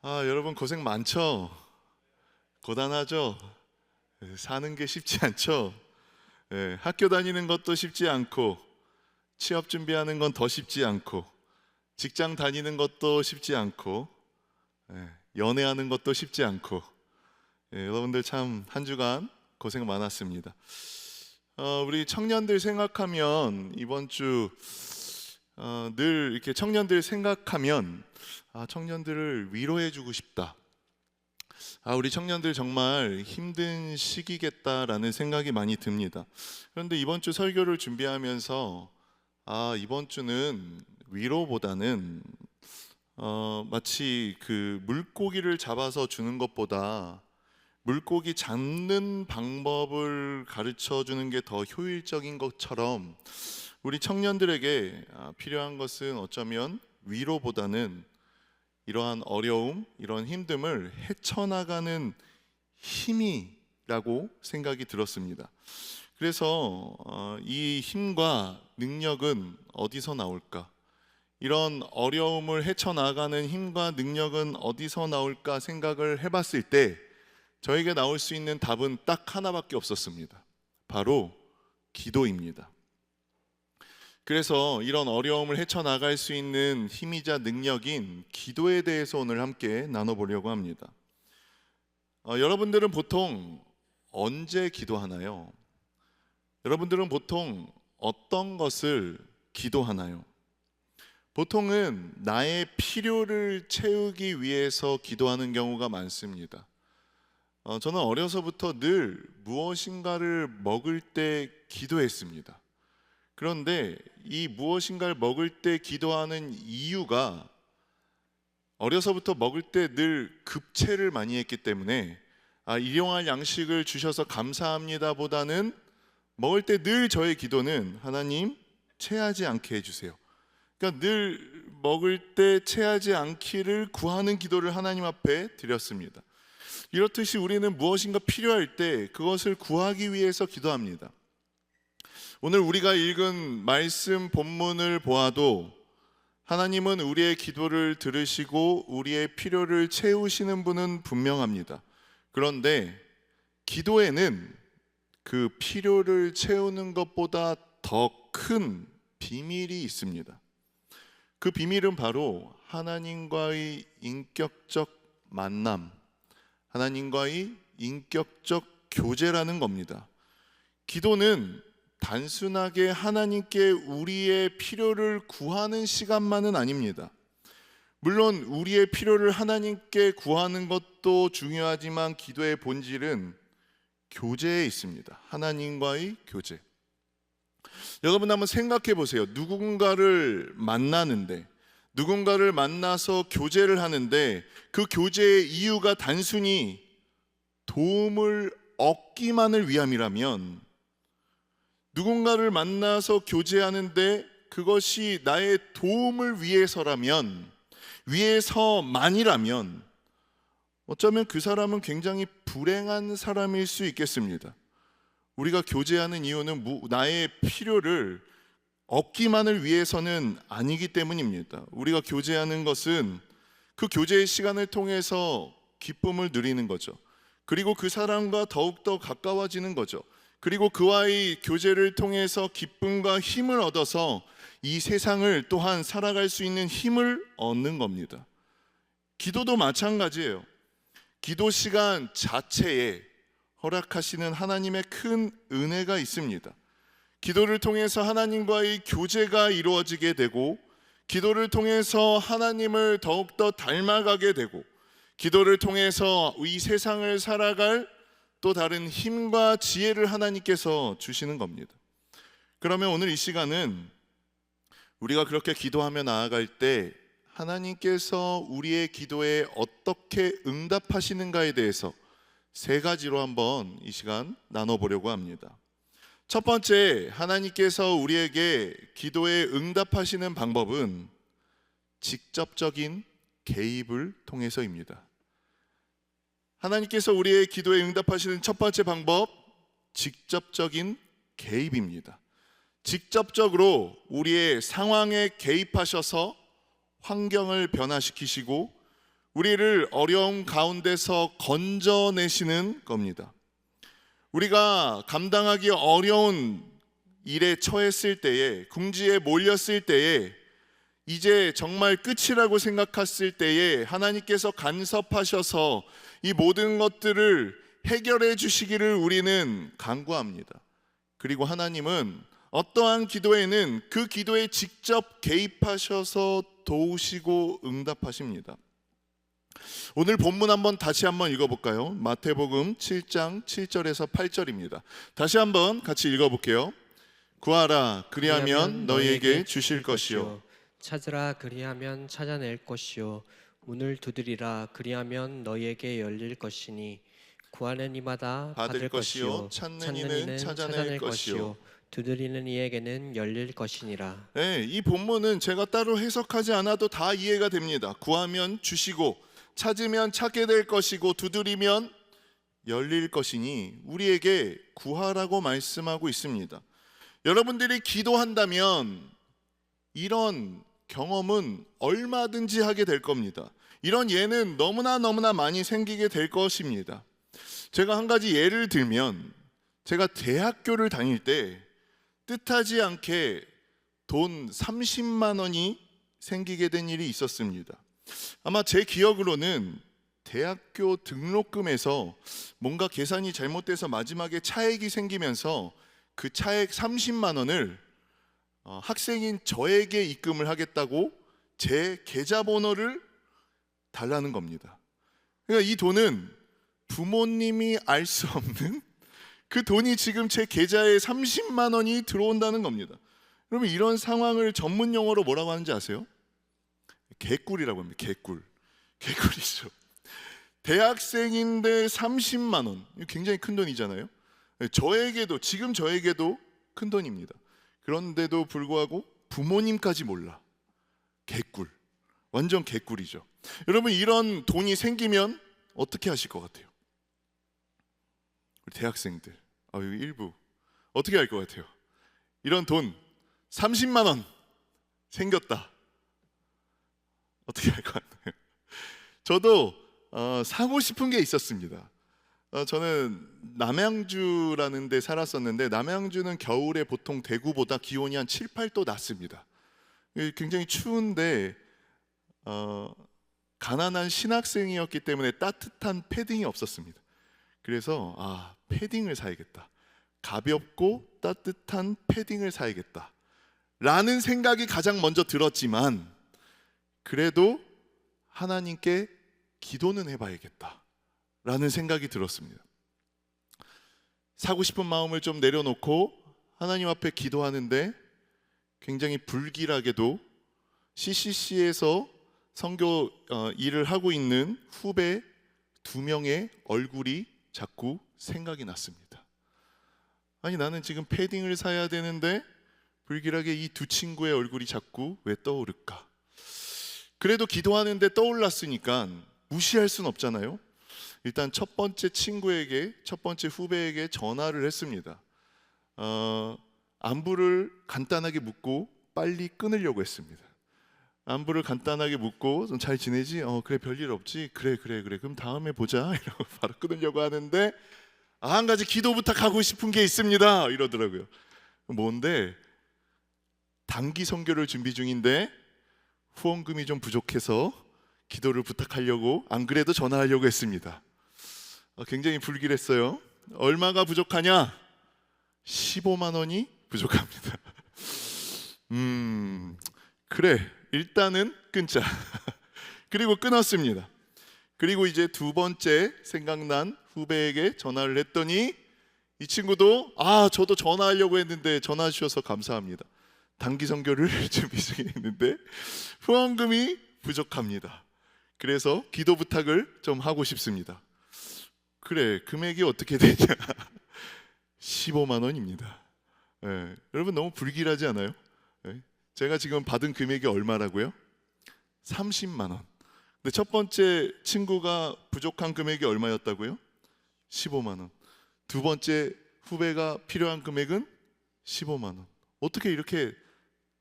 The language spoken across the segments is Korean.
여러분 고생 많죠? 고단하죠? 사는 게 쉽지 않죠? 학교 다니는 것도 쉽지 않고, 취업 준비하는 건 더 쉽지 않고, 직장 다니는 것도 쉽지 않고, 연애하는 것도 쉽지 않고, 여러분들 참 한 주간 고생 많았습니다. 우리 청년들 생각하면 이번 주 늘 이렇게 청년들 생각하면 청년들을 위로해주고 싶다. 우리 청년들 정말 힘든 시기겠다라는 생각이 많이 듭니다. 그런데 이번 주 설교를 준비하면서 이번 주는 위로보다는 마치 그 물고기를 잡아서 주는 것보다 물고기 잡는 방법을 가르쳐 주는 게 더 효율적인 것처럼 우리 청년들에게 필요한 것은 어쩌면 위로보다는 이러한 어려움, 이런 힘듦을 헤쳐나가는 힘이라고 생각이 들었습니다. 그래서 이 힘과 능력은 어디서 나올까? 이런 어려움을 헤쳐나가는 힘과 능력은 어디서 나올까 생각을 해봤을 때 저에게 나올 수 있는 답은 딱 하나밖에 없었습니다. 바로 기도입니다. 그래서 이런 어려움을 헤쳐나갈 수 있는 힘이자 능력인 기도에 대해서 오늘 함께 나눠보려고 합니다. 여러분들은 보통 언제 기도하나요? 여러분들은 보통 어떤 것을 기도하나요? 보통은 나의 필요를 채우기 위해서 기도하는 경우가 많습니다. 저는 어려서부터 늘 무엇인가를 먹을 때 기도했습니다. 그런데 이 무엇인가를 먹을 때 기도하는 이유가 어려서부터 먹을 때 늘 급체를 많이 했기 때문에 일용할 양식을 주셔서 감사합니다 보다는 먹을 때 늘 저의 기도는 하나님 체하지 않게 해주세요. 그러니까 늘 먹을 때 체하지 않기를 구하는 기도를 하나님 앞에 드렸습니다. 이렇듯이 우리는 무엇인가 필요할 때 그것을 구하기 위해서 기도합니다. 오늘 우리가 읽은 말씀 본문을 보아도 하나님은 우리의 기도를 들으시고 우리의 필요를 채우시는 분은 분명합니다. 그런데 기도에는 그 필요를 채우는 것보다 더 큰 비밀이 있습니다. 그 비밀은 바로 하나님과의 인격적 만남, 하나님과의 인격적 교제라는 겁니다. 기도는 단순하게 하나님께 우리의 필요를 구하는 시간만은 아닙니다. 물론 우리의 필요를 하나님께 구하는 것도 중요하지만 기도의 본질은 교제에 있습니다. 하나님과의 교제. 여러분 한번 생각해 보세요. 누군가를 만나서 교제를 하는데 그 교제의 이유가 단순히 도움을 얻기만을 위함이라면, 누군가를 만나서 교제하는데 그것이 나의 도움을 위해서만이라면 어쩌면 그 사람은 굉장히 불행한 사람일 수 있겠습니다. 우리가 교제하는 이유는 나의 필요를 얻기만을 위해서는 아니기 때문입니다. 우리가 교제하는 것은 그 교제의 시간을 통해서 기쁨을 누리는 거죠. 그리고 그 사람과 더욱더 가까워지는 거죠. 그리고 그와의 교제를 통해서 기쁨과 힘을 얻어서 이 세상을 또한 살아갈 수 있는 힘을 얻는 겁니다. 기도도 마찬가지예요. 기도 시간 자체에 허락하시는 하나님의 큰 은혜가 있습니다. 기도를 통해서 하나님과의 교제가 이루어지게 되고, 기도를 통해서 하나님을 더욱더 닮아가게 되고, 기도를 통해서 이 세상을 살아갈 또 다른 힘과 지혜를 하나님께서 주시는 겁니다. 그러면 오늘 이 시간은 우리가 그렇게 기도하며 나아갈 때 하나님께서 우리의 기도에 어떻게 응답하시는가에 대해서 세 가지로 한번 이 시간 나눠보려고 합니다. 첫 번째, 하나님께서 우리에게 기도에 응답하시는 방법은 직접적인 개입을 통해서입니다. 하나님께서 우리의 기도에 응답하시는 첫 번째 방법, 직접적인 개입입니다. 직접적으로 우리의 상황에 개입하셔서 환경을 변화시키시고 우리를 어려움 가운데서 건져내시는 겁니다. 우리가 감당하기 어려운 일에 처했을 때에, 궁지에 몰렸을 때에, 이제 정말 끝이라고 생각했을 때에 하나님께서 간섭하셔서 이 모든 것들을 해결해 주시기를 우리는 간구합니다. 그리고 하나님은 어떠한 기도에는 그 기도에 직접 개입하셔서 도우시고 응답하십니다. 오늘 본문 다시 한번 읽어볼까요? 마태복음 7장 7절에서 8절입니다. 다시 한번 같이 읽어볼게요. 구하라 그리하면 너희에게 주실 것이요, 찾으라 그리하면 찾아낼 것이요, 문을 두드리라 그리하면 너희에게 열릴 것이니 구하는 이마다 받을 것이요, 찾는 이는 찾아낼 것이요, 두드리는 이에게는 열릴 것이니라. 네, 이 본문은 제가 따로 해석하지 않아도 다 이해가 됩니다. 구하면 주시고, 찾으면 찾게 될 것이고, 두드리면 열릴 것이니 우리에게 구하라고 말씀하고 있습니다. 여러분들이 기도한다면 이런 경험은 얼마든지 하게 될 겁니다. 이런 예는 너무나 많이 생기게 될 것입니다. 제가 한 가지 예를 들면, 제가 대학교를 다닐 때 뜻하지 않게 돈 30만 원이 생기게 된 일이 있었습니다. 아마 제 기억으로는 대학교 등록금에서 뭔가 계산이 잘못돼서 마지막에 차액이 생기면서 그 차액 30만 원을 학생인 저에게 입금을 하겠다고 제 계좌번호를 달라는 겁니다. 그러니까 이 돈은 부모님이 알 수 없는 그 돈이 지금 제 계좌에 30만 원이 들어온다는 겁니다. 여러분, 이런 상황을 전문 용어로 뭐라고 하는지 아세요? 개꿀이라고 합니다. 개꿀이죠. 대학생인데 30만 원, 굉장히 큰 돈이잖아요. 지금 저에게도 큰 돈입니다. 그런데도 불구하고 부모님까지 몰라. 개꿀, 완전 개꿀이죠. 여러분, 이런 돈이 생기면 어떻게 하실 것 같아요? 우리 대학생들, 여기 일부 어떻게 할 것 같아요? 이런 돈 30만 원 생겼다, 어떻게 할 것 같나요? 저도 사고 싶은 게 있었습니다. 저는 남양주라는 데 살았었는데, 남양주는 겨울에 보통 대구보다 기온이 한 7, 8도 낮습니다. 굉장히 추운데 가난한 신학생이었기 때문에 따뜻한 패딩이 없었습니다. 그래서 패딩을 사야겠다, 가볍고 따뜻한 패딩을 사야겠다 라는 생각이 가장 먼저 들었지만, 그래도 하나님께 기도는 해봐야겠다 라는 생각이 들었습니다. 사고 싶은 마음을 좀 내려놓고 하나님 앞에 기도하는데, 굉장히 불길하게도 CCC에서 선교 일을 하고 있는 후배 2명의 얼굴이 자꾸 생각이 났습니다. 아니, 나는 지금 패딩을 사야 되는데 불길하게 이 두 친구의 얼굴이 자꾸 왜 떠오를까? 그래도 기도하는데 떠올랐으니까 무시할 순 없잖아요. 일단 첫 번째 후배에게 전화를 했습니다. 안부를 간단하게 묻고 빨리 끊으려고 했습니다. 안부를 간단하게 묻고, 좀 잘 지내지? 그래, 별일 없지? 그래 그럼 다음에 보자 이러고 바로 끊으려고 하는데, 한 가지 기도 부탁하고 싶은 게 있습니다 이러더라고요. 뭔데? 단기 선교를 준비 중인데 후원금이 좀 부족해서 기도를 부탁하려고, 안 그래도 전화하려고 했습니다. 굉장히 불길했어요. 얼마가 부족하냐? 15만 원이 부족합니다. 그래, 일단은 끊자. 그리고 끊었습니다. 그리고 이제 두 번째 생각난 후배에게 전화를 했더니, 이 친구도 저도 전화하려고 했는데 전화 주셔서 감사합니다, 단기 선교를 준비 중에 있는데 후원금이 부족합니다. 그래서 기도 부탁을 좀 하고 싶습니다. 그래, 금액이 어떻게 되냐? 15만 원입니다. 여러분, 너무 불길하지 않아요? 제가 지금 받은 금액이 얼마라고요? 30만 원. 근데 첫 번째 친구가 부족한 금액이 얼마였다고요? 15만 원. 두 번째 후배가 필요한 금액은 15만 원. 어떻게 이렇게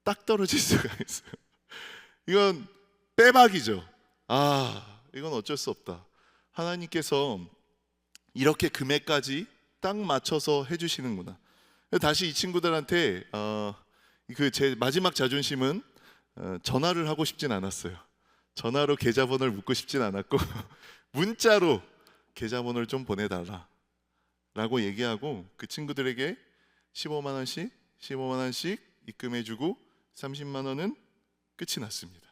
딱 떨어질 수가 있어요? 이건 빼박이죠. 이건 어쩔 수 없다. 하나님께서 이렇게 금액까지 딱 맞춰서 해주시는구나. 다시 이 친구들한테 그 제 마지막 자존심은 전화를 하고 싶진 않았어요. 전화로 계좌번호를 묻고 싶진 않았고 문자로 계좌번호를 좀 보내달라 라고 얘기하고 그 친구들에게 15만 원씩 입금해주고 30만 원은 끝이 났습니다.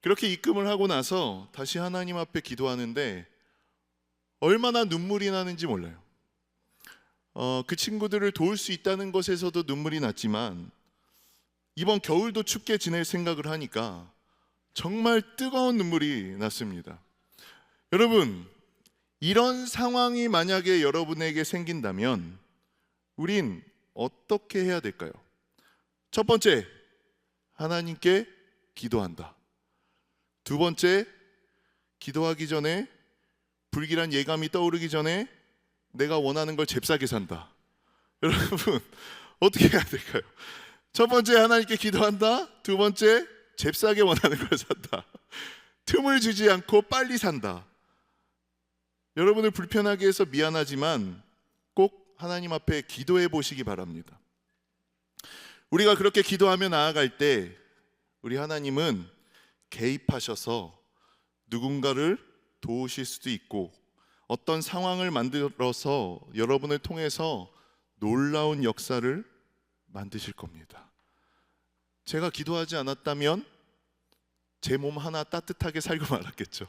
그렇게 입금을 하고 나서 다시 하나님 앞에 기도하는데 얼마나 눈물이 나는지 몰라요. 그 친구들을 도울 수 있다는 것에서도 눈물이 났지만 이번 겨울도 춥게 지낼 생각을 하니까 정말 뜨거운 눈물이 났습니다. 여러분, 이런 상황이 만약에 여러분에게 생긴다면 우린 어떻게 해야 될까요? 첫 번째, 하나님께 기도한다. 두 번째, 기도하기 전에 불길한 예감이 떠오르기 전에 내가 원하는 걸 잽싸게 산다. 여러분, 어떻게 해야 될까요? 첫 번째, 하나님께 기도한다. 두 번째, 잽싸게 원하는 걸 산다. 틈을 주지 않고 빨리 산다. 여러분을 불편하게 해서 미안하지만 꼭 하나님 앞에 기도해 보시기 바랍니다. 우리가 그렇게 기도하며 나아갈 때 우리 하나님은 개입하셔서 누군가를 도우실 수도 있고 어떤 상황을 만들어서 여러분을 통해서 놀라운 역사를 만드실 겁니다. 제가 기도하지 않았다면 제 몸 하나 따뜻하게 살고 말았겠죠.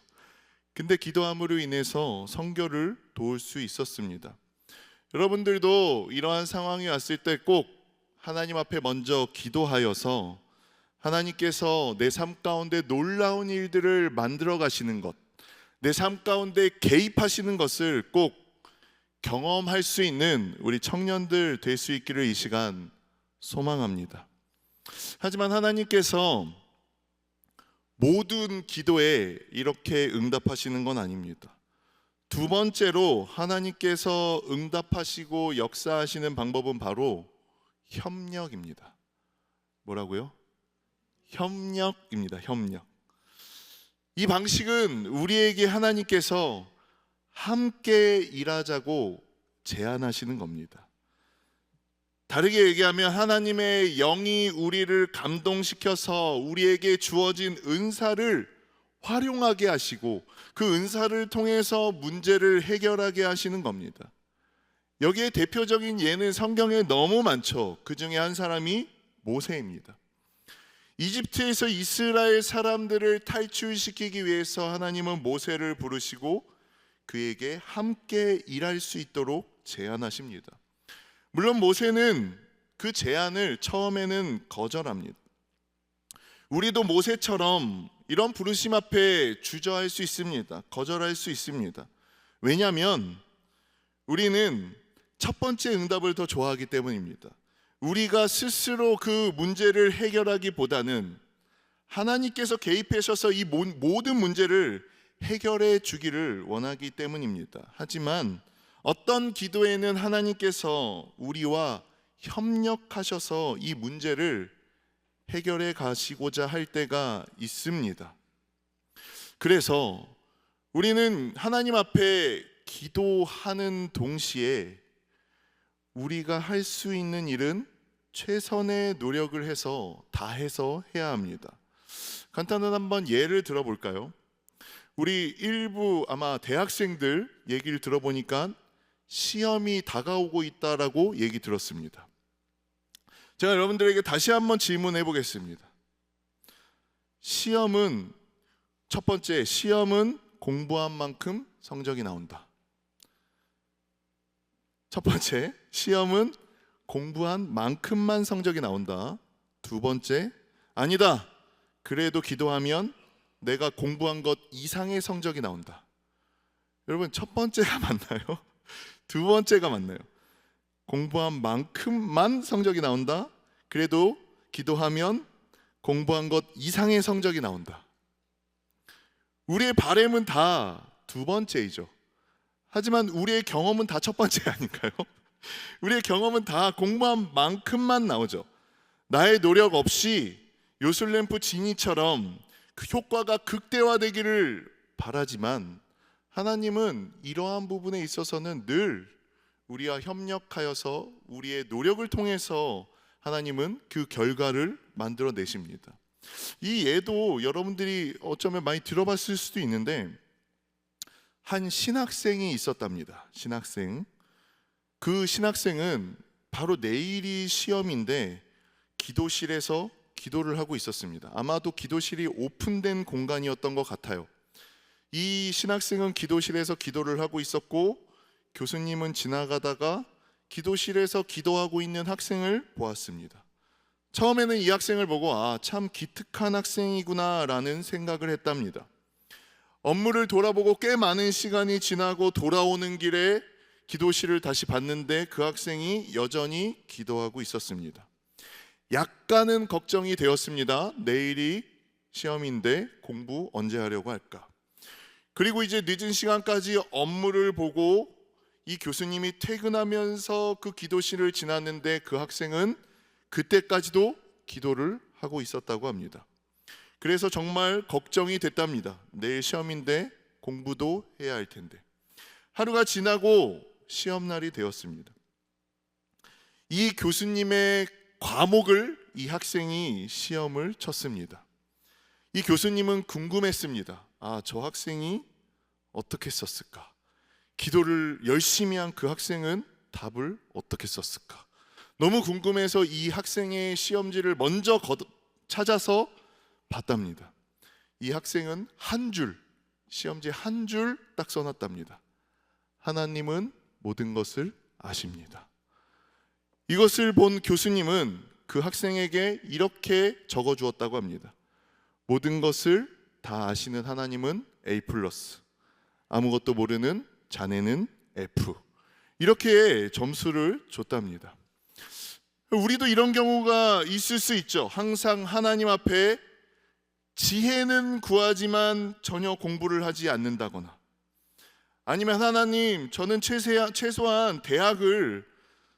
근데 기도함으로 인해서 성결을 도울 수 있었습니다. 여러분들도 이러한 상황이 왔을 때 꼭 하나님 앞에 먼저 기도하여서 하나님께서 내 삶 가운데 놀라운 일들을 만들어 가시는 것, 내 삶 가운데 개입하시는 것을 꼭 경험할 수 있는 우리 청년들 될 수 있기를 이 시간 소망합니다. 하지만 하나님께서 모든 기도에 이렇게 응답하시는 건 아닙니다. 두 번째로 하나님께서 응답하시고 역사하시는 방법은 바로 협력입니다. 뭐라고요? 협력입니다. 협력. 이 방식은 우리에게 하나님께서 함께 일하자고 제안하시는 겁니다. 다르게 얘기하면 하나님의 영이 우리를 감동시켜서 우리에게 주어진 은사를 활용하게 하시고 그 은사를 통해서 문제를 해결하게 하시는 겁니다. 여기에 대표적인 예는 성경에 너무 많죠. 그 중에 한 사람이 모세입니다. 이집트에서 이스라엘 사람들을 탈출시키기 위해서 하나님은 모세를 부르시고 그에게 함께 일할 수 있도록 제안하십니다. 물론 모세는 그 제안을 처음에는 거절합니다. 우리도 모세처럼 이런 부르심 앞에 주저할 수 있습니다. 거절할 수 있습니다. 왜냐하면 우리는 첫 번째 응답을 더 좋아하기 때문입니다. 우리가 스스로 그 문제를 해결하기보다는 하나님께서 개입하셔서 이 모든 문제를 해결해 주기를 원하기 때문입니다. 하지만 어떤 기도에는 하나님께서 우리와 협력하셔서 이 문제를 해결해 가시고자 할 때가 있습니다. 그래서 우리는 하나님 앞에 기도하는 동시에 우리가 할 수 있는 일은 최선의 노력을 해서 다해서 해야 합니다. 간단한 한번 예를 들어볼까요? 우리 일부 아마 대학생들 얘기를 들어보니까 시험이 다가오고 있다라고 얘기 들었습니다. 제가 여러분들에게 다시 한번 질문해 보겠습니다. 시험은 첫 번째, 시험은 공부한 만큼 성적이 나온다. 첫 번째, 시험은 공부한 만큼만 성적이 나온다. 두 번째, 아니다. 그래도 기도하면 내가 공부한 것 이상의 성적이 나온다. 여러분, 첫 번째가 맞나요? 두 번째가 맞나요? 공부한 만큼만 성적이 나온다. 그래도 기도하면 공부한 것 이상의 성적이 나온다. 우리의 바램은 다 두 번째이죠. 하지만 우리의 경험은 다 첫 번째 아닌가요? 우리의 경험은 다 공부한 만큼만 나오죠. 나의 노력 없이 요술램프 지니처럼 그 효과가 극대화되기를 바라지만 하나님은 이러한 부분에 있어서는 늘 우리와 협력하여서 우리의 노력을 통해서 하나님은 그 결과를 만들어내십니다. 이 예도 여러분들이 어쩌면 많이 들어봤을 수도 있는데, 한 신학생이 있었답니다. 신학생. 그 신학생은 바로 내일이 시험인데 기도실에서 기도를 하고 있었습니다. 아마도 기도실이 오픈된 공간이었던 것 같아요. 이 신학생은 기도실에서 기도를 하고 있었고, 교수님은 지나가다가 기도실에서 기도하고 있는 학생을 보았습니다. 처음에는 이 학생을 보고 참 기특한 학생이구나 라는 생각을 했답니다. 업무를 돌아보고 꽤 많은 시간이 지나고 돌아오는 길에 기도실을 다시 봤는데 그 학생이 여전히 기도하고 있었습니다. 약간은 걱정이 되었습니다. 내일이 시험인데 공부 언제 하려고 할까? 그리고 이제 늦은 시간까지 업무를 보고 이 교수님이 퇴근하면서 그 기도실을 지났는데 그 학생은 그때까지도 기도를 하고 있었다고 합니다. 그래서 정말 걱정이 됐답니다. 내일 시험인데 공부도 해야 할 텐데. 하루가 지나고 시험날이 되었습니다. 이 교수님의 과목을 이 학생이 시험을 쳤습니다. 이 교수님은 궁금했습니다. 저 학생이 어떻게 썼을까? 기도를 열심히 한 그 학생은 답을 어떻게 썼을까? 너무 궁금해서 이 학생의 시험지를 먼저 찾아서 봤답니다. 이 학생은 한 줄, 시험지 한 줄 딱 써놨답니다. 하나님은 모든 것을 아십니다. 이것을 본 교수님은 그 학생에게 이렇게 적어주었다고 합니다. 모든 것을 다 아시는 하나님은 A+, 아무것도 모르는 자네는 F. 이렇게 점수를 줬답니다. 우리도 이런 경우가 있을 수 있죠. 항상 하나님 앞에 지혜는 구하지만 전혀 공부를 하지 않는다거나, 아니면 하나님, 저는 최소한 대학을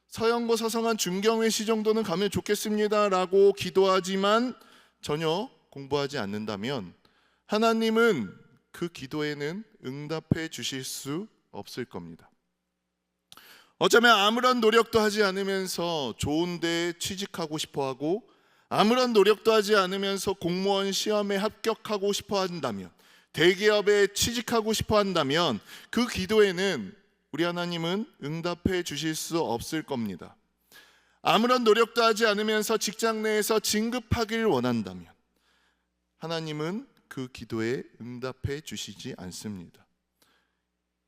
서영고 서성한 중경외시 정도는 가면 좋겠습니다 라고 기도하지만 전혀 공부하지 않는다면 하나님은 그 기도에는 응답해 주실 수 없을 겁니다. 어쩌면 아무런 노력도 하지 않으면서 좋은 데 취직하고 싶어하고, 아무런 노력도 하지 않으면서 공무원 시험에 합격하고 싶어 한다면, 대기업에 취직하고 싶어 한다면 그 기도에는 우리 하나님은 응답해 주실 수 없을 겁니다. 아무런 노력도 하지 않으면서 직장 내에서 진급하길 원한다면 하나님은 그 기도에 응답해 주시지 않습니다.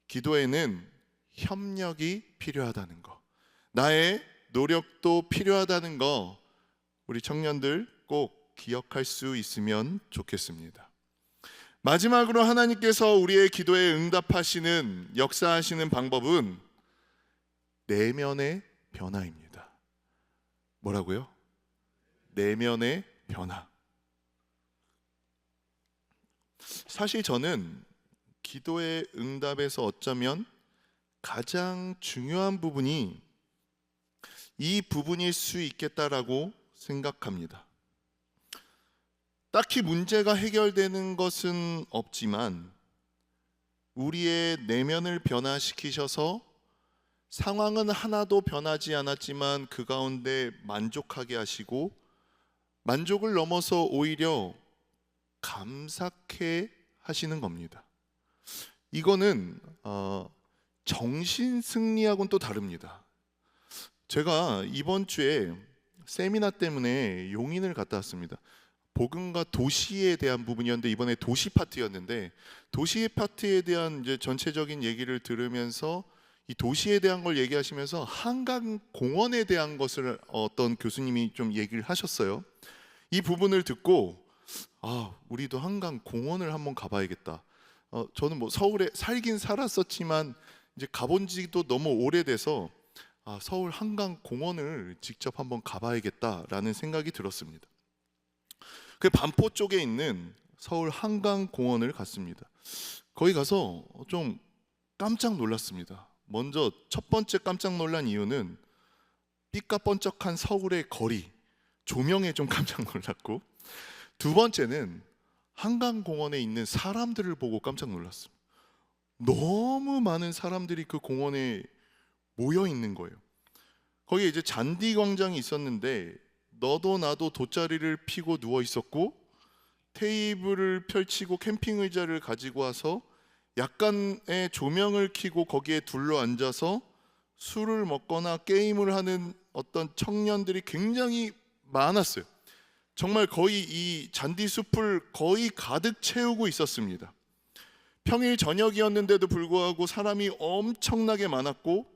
기도에는 협력이 필요하다는 거, 나의 노력도 필요하다는 거 우리 청년들 꼭 기억할 수 있으면 좋겠습니다. 마지막으로 하나님께서 우리의 기도에 응답하시는, 역사하시는 방법은 내면의 변화입니다. 뭐라고요? 내면의 변화. 사실 저는 기도의 응답에서 어쩌면 가장 중요한 부분이 이 부분일 수 있겠다라고 생각합니다. 딱히 문제가 해결되는 것은 없지만 우리의 내면을 변화시키셔서 상황은 하나도 변하지 않았지만 그 가운데 만족하게 하시고, 만족을 넘어서 오히려 감사케 하시는 겁니다. 이거는 정신 승리하고는 또 다릅니다. 제가 이번 주에 세미나 때문에 용인을 갔다 왔습니다. 복음과 도시에 대한 부분이었는데 이번에 도시 파트였는데, 도시 파트에 대한 이제 전체적인 얘기를 들으면서 이 도시에 대한 걸 얘기하시면서 한강 공원에 대한 것을 어떤 교수님이 좀 얘기를 하셨어요. 이 부분을 듣고 우리도 한강 공원을 한번 가봐야겠다. 저는 뭐 서울에 살긴 살았었지만 이제 가본 지도 너무 오래돼서 서울 한강 공원을 직접 한번 가봐야겠다라는 생각이 들었습니다. 그 반포 쪽에 있는 서울 한강 공원을 갔습니다. 거기 가서 좀 깜짝 놀랐습니다. 먼저 첫 번째 깜짝 놀란 이유는 삐까뻔쩍한 서울의 거리, 조명에 좀 깜짝 놀랐고, 두 번째는 한강공원에 있는 사람들을 보고 깜짝 놀랐습니다. 너무 많은 사람들이 그 공원에 모여 있는 거예요. 거기에 이제 잔디 광장이 있었는데 너도 나도 돗자리를 피고 누워 있었고, 테이블을 펼치고 캠핑 의자를 가지고 와서 약간의 조명을 켜고 거기에 둘러 앉아서 술을 먹거나 게임을 하는 어떤 청년들이 굉장히 많았어요. 정말 거의 이 잔디숲을 거의 가득 채우고 있었습니다. 평일 저녁이었는데도 불구하고 사람이 엄청나게 많았고,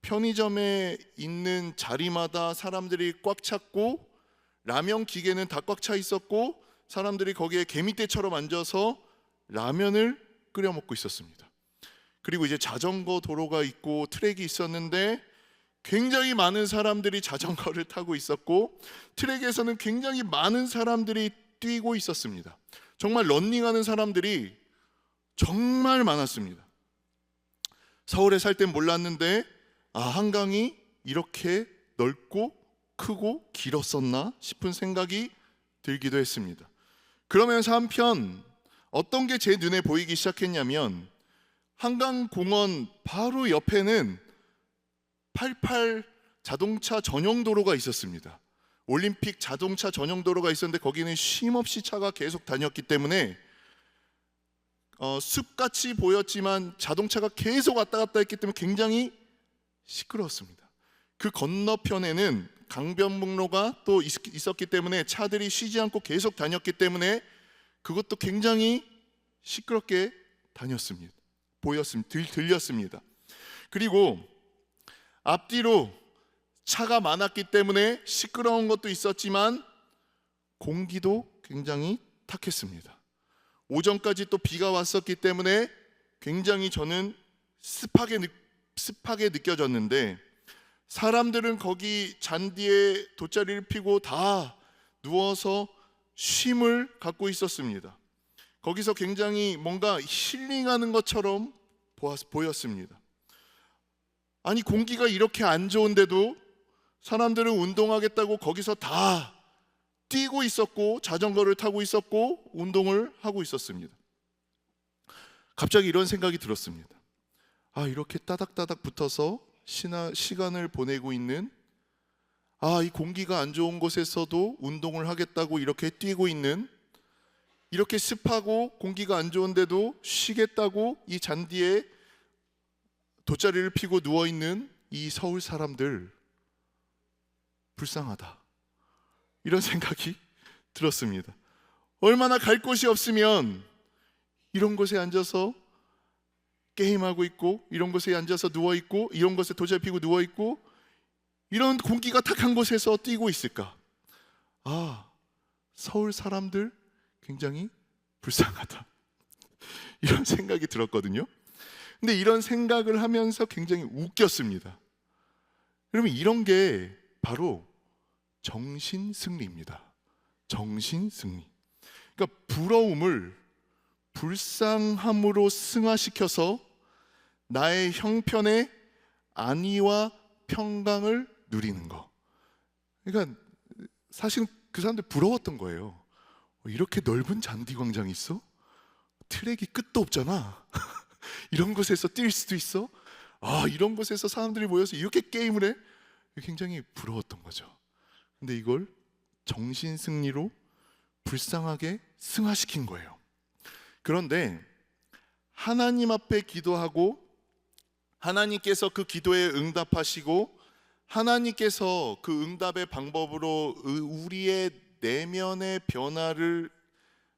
편의점에 있는 자리마다 사람들이 꽉 찼고, 라면 기계는 다 꽉 차 있었고, 사람들이 거기에 개미떼처럼 앉아서 라면을 끓여 먹고 있었습니다. 그리고 이제 자전거 도로가 있고 트랙이 있었는데 굉장히 많은 사람들이 자전거를 타고 있었고, 트랙에서는 굉장히 많은 사람들이 뛰고 있었습니다. 정말 런닝하는 사람들이 정말 많았습니다. 서울에 살 땐 몰랐는데 한강이 이렇게 넓고 크고 길었었나 싶은 생각이 들기도 했습니다. 그러면서 한편 어떤 게 제 눈에 보이기 시작했냐면, 한강공원 바로 옆에는 88 자동차 전용 도로가 있었습니다. 올림픽 자동차 전용 도로가 있었는데 거기는 쉼없이 차가 계속 다녔기 때문에 숲같이 보였지만 자동차가 계속 왔다 갔다 했기 때문에 굉장히 시끄러웠습니다. 그 건너편에는 강변북로가 또 있었기 때문에 차들이 쉬지 않고 계속 다녔기 때문에 그것도 굉장히 시끄럽게 다녔습니다. 들렸습니다. 그리고 앞뒤로 차가 많았기 때문에 시끄러운 것도 있었지만 공기도 굉장히 탁했습니다. 오전까지 또 비가 왔었기 때문에 굉장히 저는 습하게 느껴졌는데, 사람들은 거기 잔디에 돗자리를 피고 다 누워서 쉼을 갖고 있었습니다. 거기서 굉장히 뭔가 힐링하는 것처럼 보였습니다. 아니, 공기가 이렇게 안 좋은데도 사람들은 운동하겠다고 거기서 다 뛰고 있었고 자전거를 타고 있었고 운동을 하고 있었습니다. 갑자기 이런 생각이 들었습니다. 이렇게 따닥따닥 붙어서 시간을 보내고 있는, 이 공기가 안 좋은 곳에서도 운동을 하겠다고 이렇게 뛰고 있는, 이렇게 습하고 공기가 안 좋은데도 쉬겠다고 이 잔디에 돗자리를 피고 누워있는 이 서울 사람들, 불쌍하다, 이런 생각이 들었습니다. 얼마나 갈 곳이 없으면 이런 곳에 앉아서 게임하고 있고, 이런 곳에 앉아서 누워있고, 이런 곳에 돗자리 피고 누워있고, 이런 공기가 탁한 곳에서 뛰고 있을까? 서울 사람들 굉장히 불쌍하다, 이런 생각이 들었거든요. 근데 이런 생각을 하면서 굉장히 웃겼습니다. 여러분, 이런 게 바로 정신승리입니다. 정신승리. 그러니까 부러움을 불쌍함으로 승화시켜서 나의 형편의 안위와 평강을 누리는 거. 그러니까 사실 그 사람들 부러웠던 거예요. 이렇게 넓은 잔디 광장이 있어? 트랙이 끝도 없잖아. 이런 곳에서 뛸 수도 있어? 이런 곳에서 사람들이 모여서 이렇게 게임을 해? 굉장히 부러웠던 거죠. 근데 이걸 정신승리로 불쌍하게 승화시킨 거예요. 그런데 하나님 앞에 기도하고 하나님께서 그 기도에 응답하시고 하나님께서 그 응답의 방법으로 우리의 내면의 변화를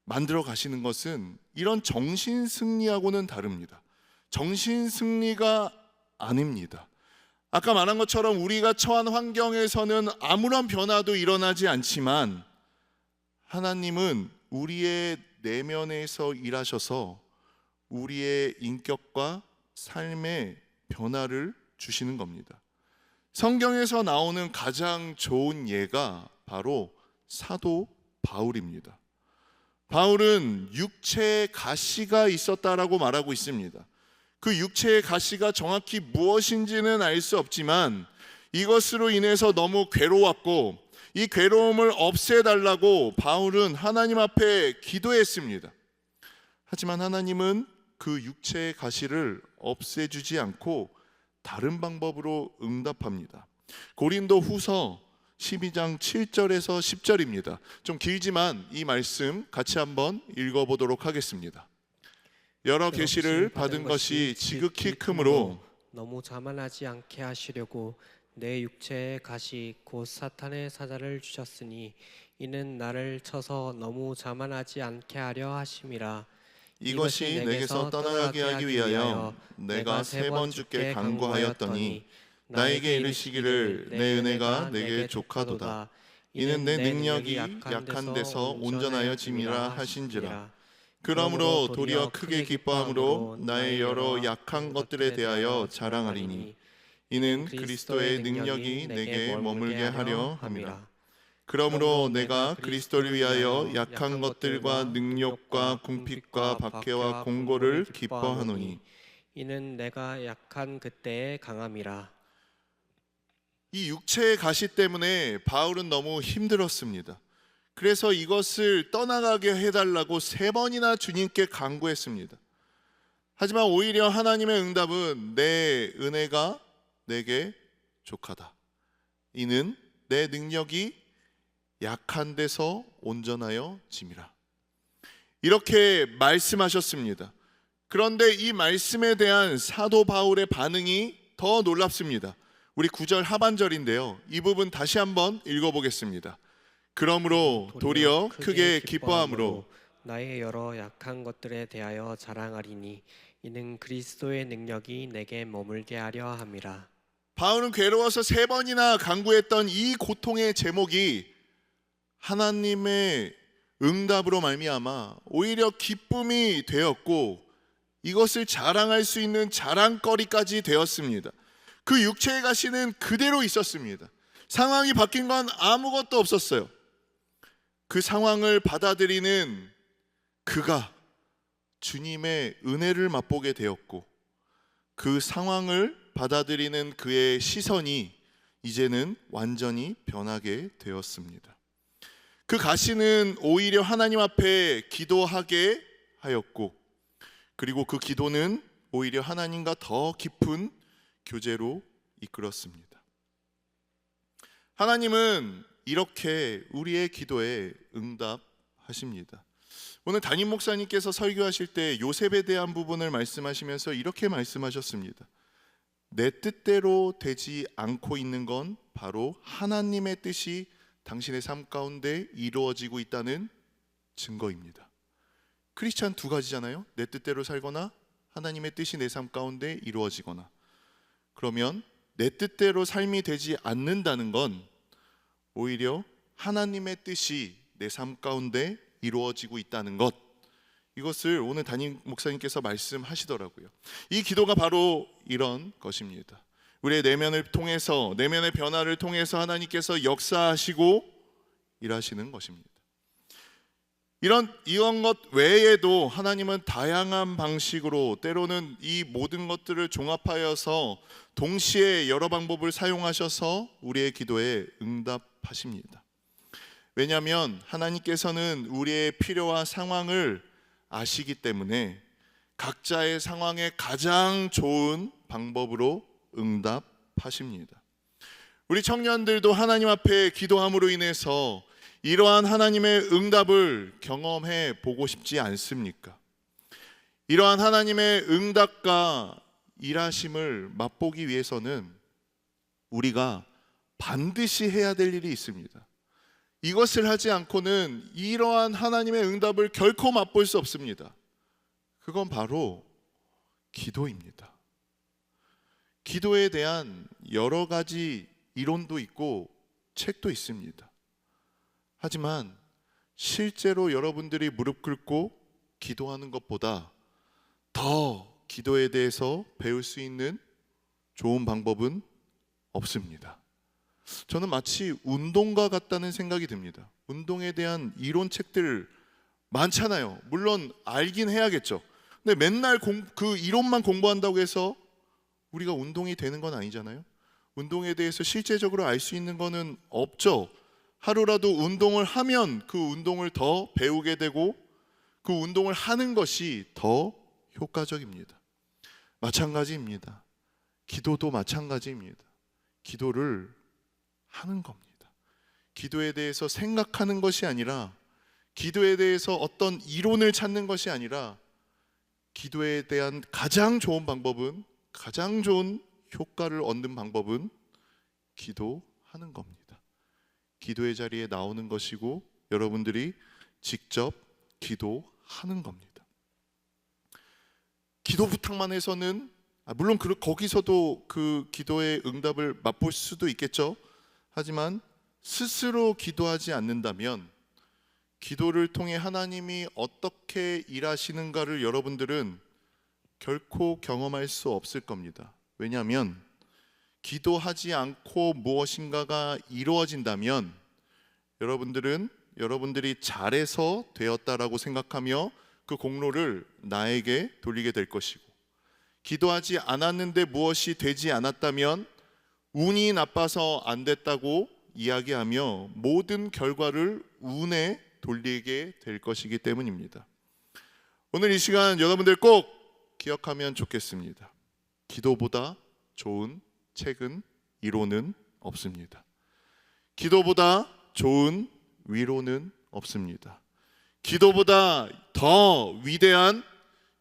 만들어 가시는 것은 이런 정신승리하고는 다릅니다. 정신승리가 아닙니다. 아까 말한 것처럼 우리가 처한 환경에서는 아무런 변화도 일어나지 않지만 하나님은 우리의 내면에서 일하셔서 우리의 인격과 삶의 변화를 주시는 겁니다. 성경에서 나오는 가장 좋은 예가 바로 사도 바울입니다. 바울은 육체에 가시가 있었다라고 말하고 있습니다. 그 육체의 가시가 정확히 무엇인지는 알 수 없지만 이것으로 인해서 너무 괴로웠고, 이 괴로움을 없애달라고 바울은 하나님 앞에 기도했습니다. 하지만 하나님은 그 육체의 가시를 없애주지 않고 다른 방법으로 응답합니다. 고린도 후서 12장 7절에서 10절입니다. 좀 길지만 이 말씀 같이 한번 읽어보도록 하겠습니다. 여러 계시를 받은 것이 지극히 크므로 너무 자만하지 않게 하시려고 내 육체의 가시 곧 사탄의 사자를 주셨으니 이는 나를 쳐서 너무 자만하지 않게 하려 하심이라. 이것이 내게서 떠나가게 하기 위하여 내가 3번 주께 간구하였더니 나에게 이르시기를 내 은혜가 내게 족하도다. 이는 내 능력이 약한 데서 온전하여 짐이라 하신지라. 그러므로 도리어 크게 기뻐함으로 나의 여러 약한 것들에 대하여 자랑하리니 이는 그리스도의 능력이 내게 머물게 하려 함이라. 그러므로 내가 그리스도를 위하여 약한 것들과 능력과 궁핍과 박해와 공고를 기뻐하노니 이는 내가 약한 그때의 강함이라. 이 육체의 가시 때문에 바울은 너무 힘들었습니다. 그래서 이것을 떠나가게 해달라고 3번이나 주님께 간구했습니다. 하지만 오히려 하나님의 응답은 내 은혜가 내게 족하다. 이는 내 능력이 약한 데서 온전하여 짐이라. 이렇게 말씀하셨습니다. 그런데 이 말씀에 대한 사도 바울의 반응이 더 놀랍습니다. 우리 9절 하반절인데요. 이 부분 다시 한번 읽어보겠습니다. 그러므로 도리어 크게 기뻐함으로 나의 여러 약한 것들에 대하여 자랑하리니 이는 그리스도의 능력이 내게 머물게 하려 함이라. 바울은 괴로워서 3번이나 간구했던 이 고통의 제목이 하나님의 응답으로 말미암아 오히려 기쁨이 되었고 이것을 자랑할 수 있는 자랑거리까지 되었습니다. 그 육체의 가시는 그대로 있었습니다. 상황이 바뀐 건 아무것도 없었어요. 그 상황을 받아들이는 그가 주님의 은혜를 맛보게 되었고 그 상황을 받아들이는 그의 시선이 이제는 완전히 변하게 되었습니다. 그 가시는 오히려 하나님 앞에 기도하게 하였고 그리고 그 기도는 오히려 하나님과 더 깊은 교제로 이끌었습니다. 하나님은 이렇게 우리의 기도에 응답하십니다. 오늘 담임 목사님께서 설교하실 때 요셉에 대한 부분을 말씀하시면서 이렇게 말씀하셨습니다. 내 뜻대로 되지 않고 있는 건 바로 하나님의 뜻이 당신의 삶 가운데 이루어지고 있다는 증거입니다. 크리스찬 2가지잖아요. 내 뜻대로 살거나 하나님의 뜻이 내 삶 가운데 이루어지거나. 그러면 내 뜻대로 삶이 되지 않는다는 건 오히려 하나님의 뜻이 내 삶 가운데 이루어지고 있다는 것, 이것을 오늘 담임 목사님께서 말씀하시더라고요. 이 기도가 바로 이런 것입니다. 우리의 내면을 통해서, 내면의 변화를 통해서 하나님께서 역사하시고 일하시는 것입니다. 이런 것 외에도 하나님은 다양한 방식으로 때로는 이 모든 것들을 종합하여서 동시에 여러 방법을 사용하셔서 우리의 기도에 응답하십니다. 왜냐하면 하나님께서는 우리의 필요와 상황을 아시기 때문에 각자의 상황에 가장 좋은 방법으로 응답하십니다. 우리 청년들도 하나님 앞에 기도함으로 인해서 이러한 하나님의 응답을 경험해 보고 싶지 않습니까? 이러한 하나님의 응답과 일하심을 맛보기 위해서는 우리가 반드시 해야 될 일이 있습니다. 이것을 하지 않고는 이러한 하나님의 응답을 결코 맛볼 수 없습니다. 그건 바로 기도입니다. 기도에 대한 여러 가지 이론도 있고 책도 있습니다. 하지만 실제로 여러분들이 무릎 꿇고 기도하는 것보다 더 기도에 대해서 배울 수 있는 좋은 방법은 없습니다. 저는 마치 운동가 같다는 생각이 듭니다. 운동에 대한 이론책들 많잖아요. 물론 알긴 해야겠죠. 근데 맨날 그 이론만 공부한다고 해서 우리가 운동이 되는 건 아니잖아요. 운동에 대해서 실제적으로 알 수 있는 거는 없죠. 하루라도 운동을 하면 그 운동을 더 배우게 되고 그 운동을 하는 것이 더 효과적입니다. 마찬가지입니다. 기도도 마찬가지입니다. 기도를 하는 겁니다. 기도에 대해서 생각하는 것이 아니라, 기도에 대해서 어떤 이론을 찾는 것이 아니라, 기도에 대한 가장 좋은 방법은, 가장 좋은 효과를 얻는 방법은 기도하는 겁니다. 기도의 자리에 나오는 것이고 여러분들이 직접 기도하는 겁니다. 기도 부탁만 해서는 물론 거기서도 그 기도의 응답을 맛볼 수도 있겠죠. 하지만 스스로 기도하지 않는다면 기도를 통해 하나님이 어떻게 일하시는가를 여러분들은 결코 경험할 수 없을 겁니다. 왜냐하면 기도하지 않고 무엇인가가 이루어진다면 여러분들은 여러분들이 잘해서 되었다라고 생각하며 그 공로를 나에게 돌리게 될 것이고, 기도하지 않았는데 무엇이 되지 않았다면 운이 나빠서 안 됐다고 이야기하며 모든 결과를 운에 돌리게 될 것이기 때문입니다. 오늘 이 시간 여러분들 꼭 기억하면 좋겠습니다. 기도보다 좋은 책은 이론은 없습니다. 기도보다 좋은 위로는 없습니다. 기도보다 더 위대한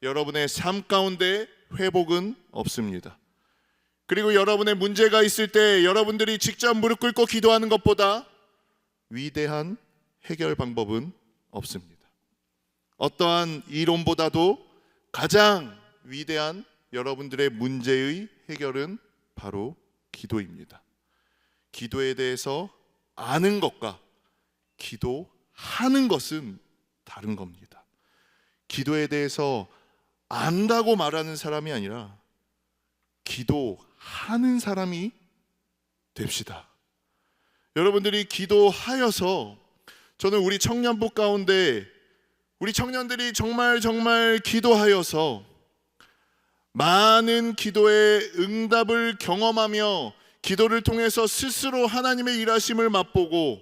여러분의 삶 가운데 회복은 없습니다. 그리고 여러분의 문제가 있을 때 여러분들이 직접 무릎 꿇고 기도하는 것보다 위대한 해결 방법은 없습니다. 어떠한 이론보다도 가장 위대한 여러분들의 문제의 해결은 바로 기도입니다. 기도에 대해서 아는 것과 기도하는 것은 다른 겁니다. 기도에 대해서 안다고 말하는 사람이 아니라 기도하는 사람이 됩시다. 여러분들이 기도하여서, 저는 우리 청년부 가운데 우리 청년들이 정말 기도하여서 많은 기도의 응답을 경험하며 기도를 통해서 스스로 하나님의 일하심을 맛보고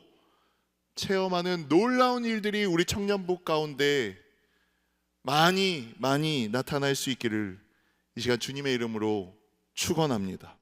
체험하는 놀라운 일들이 우리 청년부 가운데 많이 나타날 수 있기를 이 시간 주님의 이름으로 축원합니다.